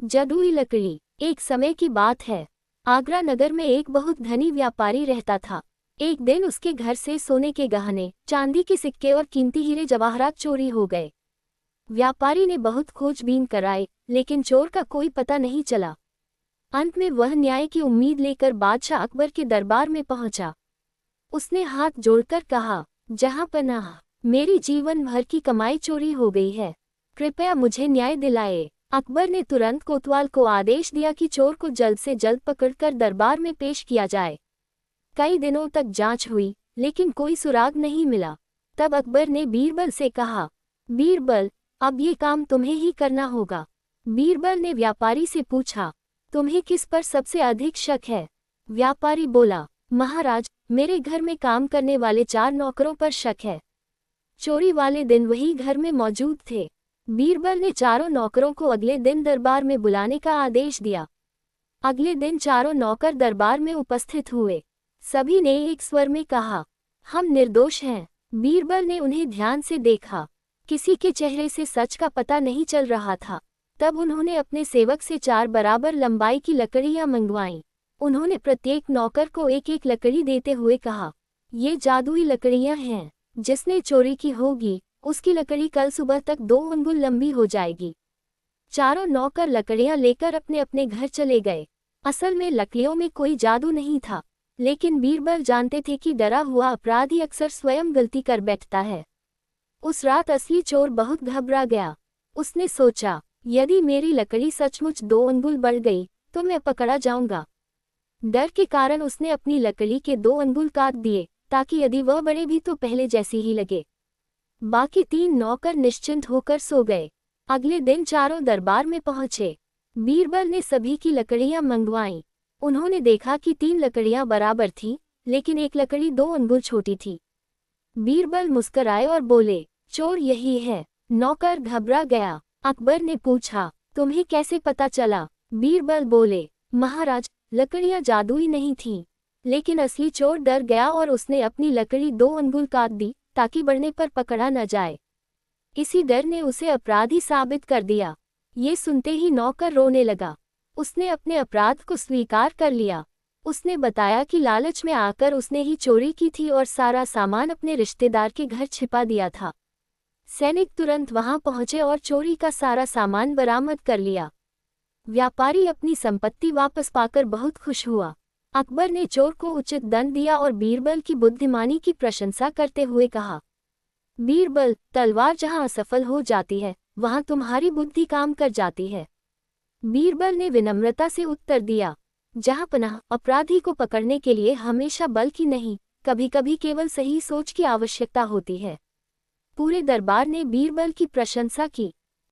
जादुई लकड़ी। एक समय की बात है। आगरा नगर में एक बहुत धनी व्यापारी रहता था। एक दिन उसके घर से सोने के गहने, चांदी के सिक्के और कीमती हीरे जवाहरात चोरी हो गए। व्यापारी ने बहुत खोजबीन कराई, लेकिन चोर का कोई पता नहीं चला। अंत में वह न्याय की उम्मीद लेकर बादशाह अकबर के दरबार में पहुंचा। उसने हाथ जोड़कर कहा, जहां पनाह, मेरी जीवन भर की कमाई चोरी हो गई है, कृपया मुझे न्याय दिलाए। अकबर ने तुरंत कोतवाल को आदेश दिया कि चोर को जल्द से जल्द पकड़कर दरबार में पेश किया जाए। कई दिनों तक जांच हुई, लेकिन कोई सुराग नहीं मिला। तब अकबर ने बीरबल से कहा, बीरबल, अब ये काम तुम्हें ही करना होगा। बीरबल ने व्यापारी से पूछा, तुम्हें किस पर सबसे अधिक शक है? व्यापारी बोला, महाराज, मेरे घर में काम करने वाले 4 नौकरों पर शक है। चोरी वाले दिन वही घर में मौजूद थे। बीरबल ने चारों नौकरों को अगले दिन दरबार में बुलाने का आदेश दिया। अगले दिन चारों नौकर दरबार में उपस्थित हुए। सभी ने एक स्वर में कहा, हम निर्दोष हैं। बीरबल ने उन्हें ध्यान से देखा। किसी के चेहरे से सच का पता नहीं चल रहा था। तब उन्होंने अपने सेवक से 4 बराबर लंबाई की लकड़ियां मंगवाईं। उन्होंने प्रत्येक नौकर को एक एक लकड़ी देते हुए कहा, ये जादुई लकड़ियां हैं। जिसने चोरी की होगी, उसकी लकड़ी कल सुबह तक 2 अंगुल लंबी हो जाएगी। चारों नौकर लकड़ियां लेकर अपने अपने घर चले गए। असल में लकड़ियों में कोई जादू नहीं था, लेकिन बीरबल जानते थे कि डरा हुआ अपराधी अक्सर स्वयं गलती कर बैठता है। उस रात असली चोर बहुत घबरा गया। उसने सोचा, यदि मेरी लकड़ी सचमुच 2 अंगुल बढ़ गई, तो मैं पकड़ा जाऊंगा। डर के कारण उसने अपनी लकड़ी के 2 अंगुल काट दिए, ताकि यदि वह बढ़े भी तो पहले जैसी ही लगे। बाकी 3 नौकर निश्चिंत होकर सो गए। अगले दिन चारों दरबार में पहुंचे। बीरबल ने सभी की लकड़ियां मंगवाईं। उन्होंने देखा कि 3 लकड़ियां बराबर थीं, लेकिन एक लकड़ी 2 अंगुल छोटी थी। बीरबल मुस्कुराए और बोले, चोर यही है। नौकर घबरा गया। अकबर ने पूछा, तुम्हें कैसे पता चला? बीरबल बोले, महाराज, लकड़ियां जादुई नहीं थीं, लेकिन असली चोर डर गया और उसने अपनी लकड़ी 2 अंगुल काट दी, ताकि बढ़ने पर पकड़ा न जाए। इसी डर ने उसे अपराधी साबित कर दिया। ये सुनते ही नौकर रोने लगा। उसने अपने अपराध को स्वीकार कर लिया। उसने बताया कि लालच में आकर उसने ही चोरी की थी और सारा सामान अपने रिश्तेदार के घर छिपा दिया था। सैनिक तुरंत वहां पहुंचे और चोरी का सारा सामान बरामद कर लिया। व्यापारी अपनी संपत्ति वापस पाकर बहुत खुश हुआ। अकबर ने चोर को उचित दंड दिया और बीरबल की बुद्धिमानी की प्रशंसा करते हुए कहा, बीरबल, तलवार जहां असफल हो जाती है, वहां तुम्हारी बुद्धि काम कर जाती है। बीरबल ने विनम्रता से उत्तर दिया, जहां पनाह, अपराधी को पकड़ने के लिए हमेशा बल की नहीं, कभी कभी केवल सही सोच की आवश्यकता होती है। पूरे दरबार ने बीरबल की प्रशंसा की।